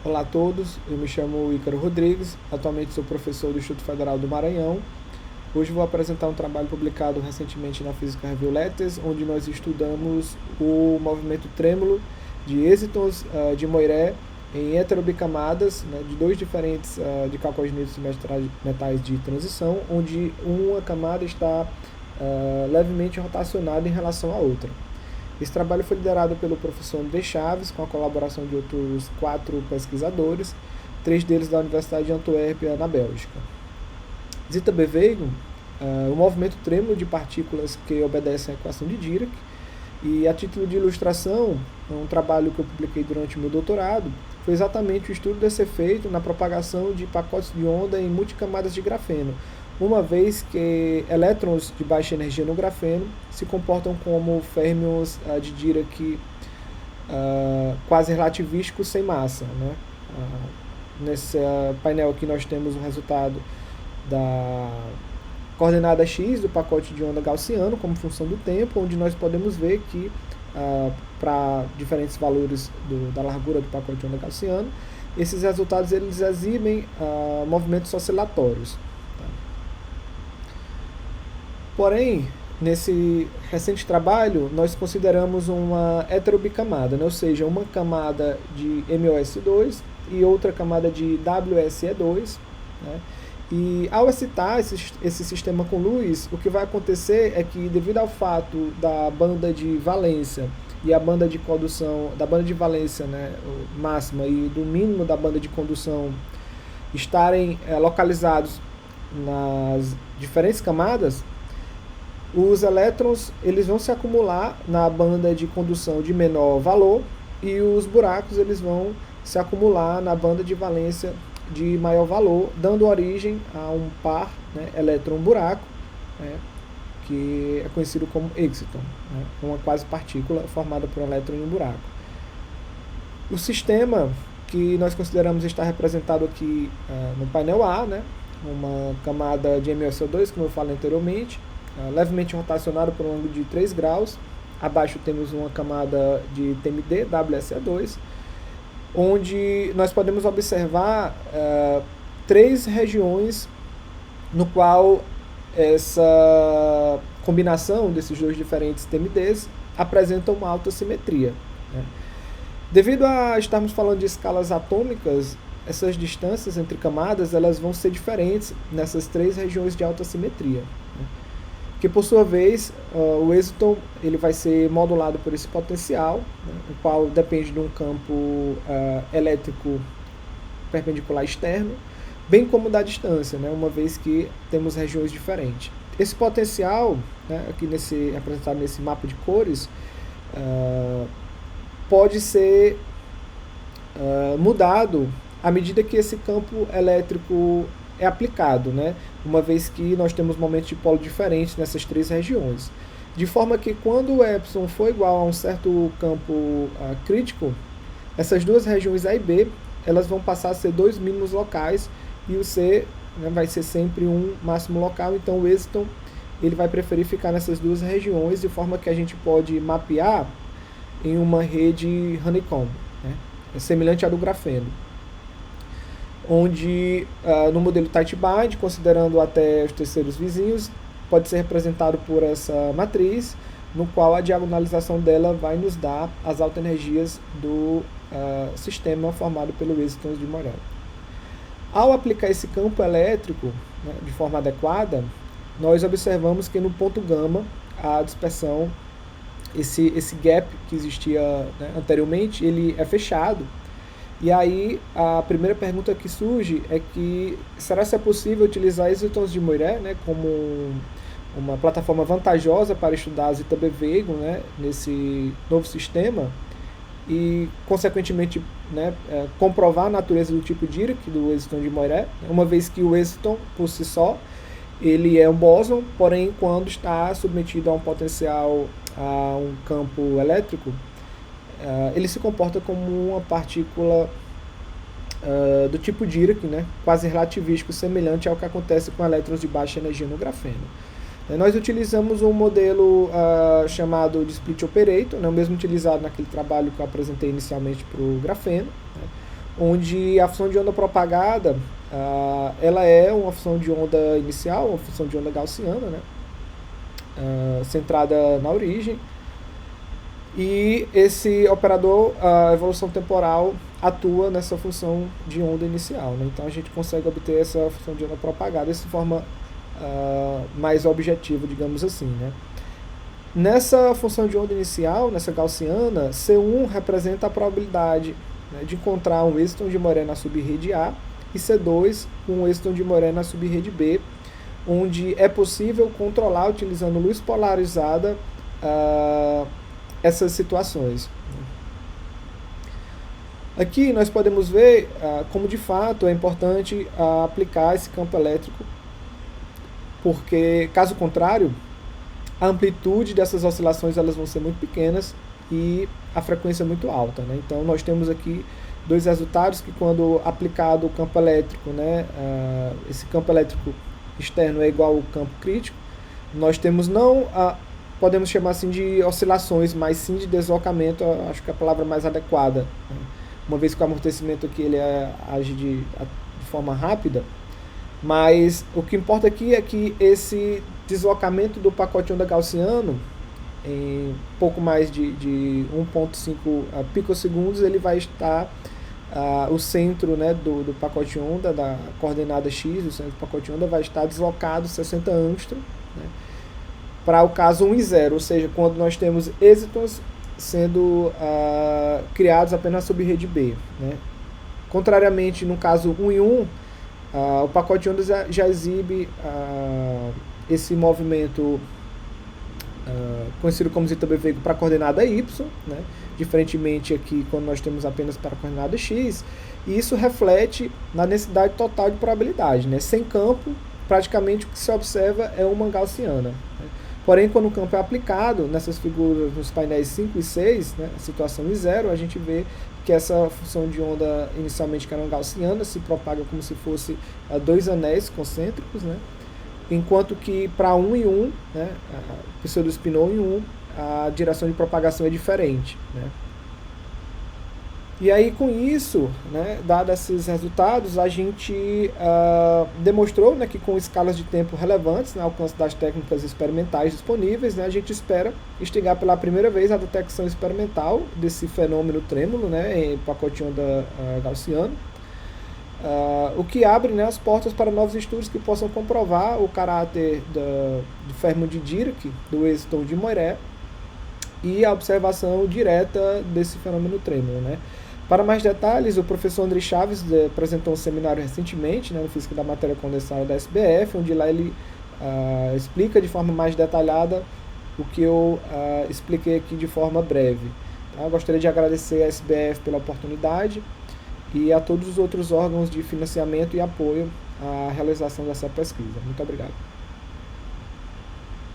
Olá a todos, eu me chamo Ícaro Rodrigues, atualmente sou professor do Instituto Federal do Maranhão. Hoje vou apresentar um trabalho publicado recentemente na Physical Review Letters, onde nós estudamos o movimento trêmulo de êxitons de Moiré em heterobicamadas, né, de dois diferentes de calcogenitos metais de transição, onde uma camada está levemente rotacionada em relação à outra. Esse trabalho foi liderado pelo professor André Chaves, com a colaboração de outros 4 pesquisadores, 3 deles da Universidade de Antuérpia, na Bélgica. Zita Beveridge, o movimento trêmulo de partículas que obedecem à equação de Dirac, e a título de ilustração, um trabalho que eu publiquei durante o meu doutorado, foi exatamente o estudo desse efeito na propagação de pacotes de onda em multicamadas de grafeno, uma vez que elétrons de baixa energia no grafeno se comportam como férmions de Dirac quase relativísticos sem massa, né? Nesse painel aqui nós temos o resultado da coordenada x do pacote de onda gaussiano como função do tempo, onde nós podemos ver que para diferentes valores da largura do pacote de onda gaussiano, esses resultados eles exibem movimentos oscilatórios. Porém, nesse recente trabalho, nós consideramos uma heterobicamada, né? Ou seja, uma camada de MOS2 e outra camada de WSE2, né? E ao excitar esse sistema com luz, o que vai acontecer é que, devido ao fato da banda de valência e a banda de condução, da banda de valência, né, máxima, e do mínimo da banda de condução estarem localizados nas diferentes camadas, os elétrons eles vão se acumular na banda de condução de menor valor e os buracos eles vão se acumular na banda de valência de maior valor, dando origem a um par, né, elétron-buraco, né, que é conhecido como exciton, né, uma quase partícula formada por um elétron e um buraco. O sistema que nós consideramos estar representado aqui no painel A, né, uma camada de MOSO2, como eu falei anteriormente, levemente rotacionado por um ângulo de 3 graus. Abaixo temos uma camada de TMD, WSE2, onde nós podemos observar 3 regiões no qual essa combinação desses dois diferentes TMDs apresenta uma alta simetria, né? Devido a estarmos falando de escalas atômicas, essas distâncias entre camadas elas vão ser diferentes nessas 3 regiões de alta simetria, né? Que por sua vez o êxito ele vai ser modulado por esse potencial, né, o qual depende de um campo elétrico perpendicular externo, bem como da distância, né, uma vez que temos regiões diferentes. Esse potencial, né, aqui representado nesse mapa de cores, pode ser mudado à medida que esse campo elétrico é aplicado, né? Uma vez que nós temos momentos de polo diferentes nessas 3 regiões. De forma que quando o epsilon for igual a um certo campo crítico, essas 2 regiões A e B elas vão passar a ser 2 mínimos locais e o C, né, vai ser sempre um máximo local. Então o êxito ele vai preferir ficar nessas 2 regiões, de forma que a gente pode mapear em uma rede honeycomb, né, semelhante à do grafeno, onde no modelo tight bind, considerando até os terceiros vizinhos, pode ser representado por essa matriz, no qual a diagonalização dela vai nos dar as alterenergias do sistema formado pelo êxito de Moiré. Ao aplicar esse campo elétrico, né, de forma adequada, nós observamos que no ponto gama a dispersão, esse gap que existia, né, anteriormente, ele é fechado. E aí a primeira pergunta que surge é que será que é possível utilizar êxitons de Moiré, né, como uma plataforma vantajosa para estudar a Zita Beveridge, né, nesse novo sistema e consequentemente, né, comprovar a natureza do tipo Dirac do êxiton de Moiré, uma vez que o êxiton por si só ele é um bóson, porém quando está submetido a um potencial, a um campo elétrico, ele se comporta como uma partícula do tipo Dirac, né, quase relativístico, semelhante ao que acontece com elétrons de baixa energia no grafeno. Nós utilizamos um modelo chamado de split operator, né, o mesmo utilizado naquele trabalho que eu apresentei inicialmente para o grafeno, né, onde a função de onda propagada ela é uma função de onda inicial, uma função de onda gaussiana, né? Centrada na origem, e esse operador, a evolução temporal, atua nessa função de onda inicial, né? Então a gente consegue obter essa função de onda propagada dessa forma mais objetiva, digamos assim, né? Nessa função de onda inicial, nessa gaussiana, C1 representa a probabilidade, né, de encontrar um êxito de Moré na subrede A e C2 um êxito de Moré na subrede B, onde é possível controlar, utilizando luz polarizada, essas situações. Aqui nós podemos ver como de fato é importante aplicar esse campo elétrico, porque caso contrário, a amplitude dessas oscilações elas vão ser muito pequenas e a frequência muito alta, né? Então nós temos aqui dois resultados que, quando aplicado o campo elétrico, né, esse campo elétrico externo é igual ao campo crítico, nós temos não podemos chamar assim de oscilações, mas sim de deslocamento, acho que é a palavra mais adequada, né? Uma vez que o amortecimento aqui ele age de forma rápida, mas o que importa aqui é que esse deslocamento do pacote onda gaussiano, em pouco mais de 1,5 picosegundos, ele vai estar, o centro, né, do pacote onda, da coordenada x, o centro do pacote onda vai estar deslocado 60 angstrom, né, para o caso 1 e 0, ou seja, quando nós temos êxitos sendo criados apenas na subrede B, né. Contrariamente, no caso 1 e 1, o pacote de ondas já exibe esse movimento conhecido como zeta BV para a coordenada y, né? Diferentemente aqui quando nós temos apenas para a coordenada x, e isso reflete na densidade total de probabilidade, né? Sem campo, praticamente o que se observa é uma gaussiana, né? Porém, quando o campo é aplicado nessas figuras, nos painéis 5 e 6, né, a situação em 0, a gente vê que essa função de onda, inicialmente que era uma gaussiana, se propaga como se fosse dois anéis concêntricos, né? Enquanto que para 1 e 1, né, o pseudo-spinor em 1, a direção de propagação é diferente, né? E aí, com isso, né, dados esses resultados, a gente demonstrou, né, que com escalas de tempo relevantes, no alcance das técnicas experimentais disponíveis, né, a gente espera instigar pela primeira vez a detecção experimental desse fenômeno trêmulo, né, em pacote de onda gaussiano, o que abre, né, as portas para novos estudos que possam comprovar o caráter do fermo de Dirac, do êxito de Moiré, e a observação direta desse fenômeno trêmulo, né. Para mais detalhes, o professor André Chaves apresentou um seminário recentemente, né, no Física da Matéria Condensada da SBF, onde lá ele explica de forma mais detalhada o que eu expliquei aqui de forma breve. Tá? Eu gostaria de agradecer à SBF pela oportunidade e a todos os outros órgãos de financiamento e apoio à realização dessa pesquisa. Muito obrigado.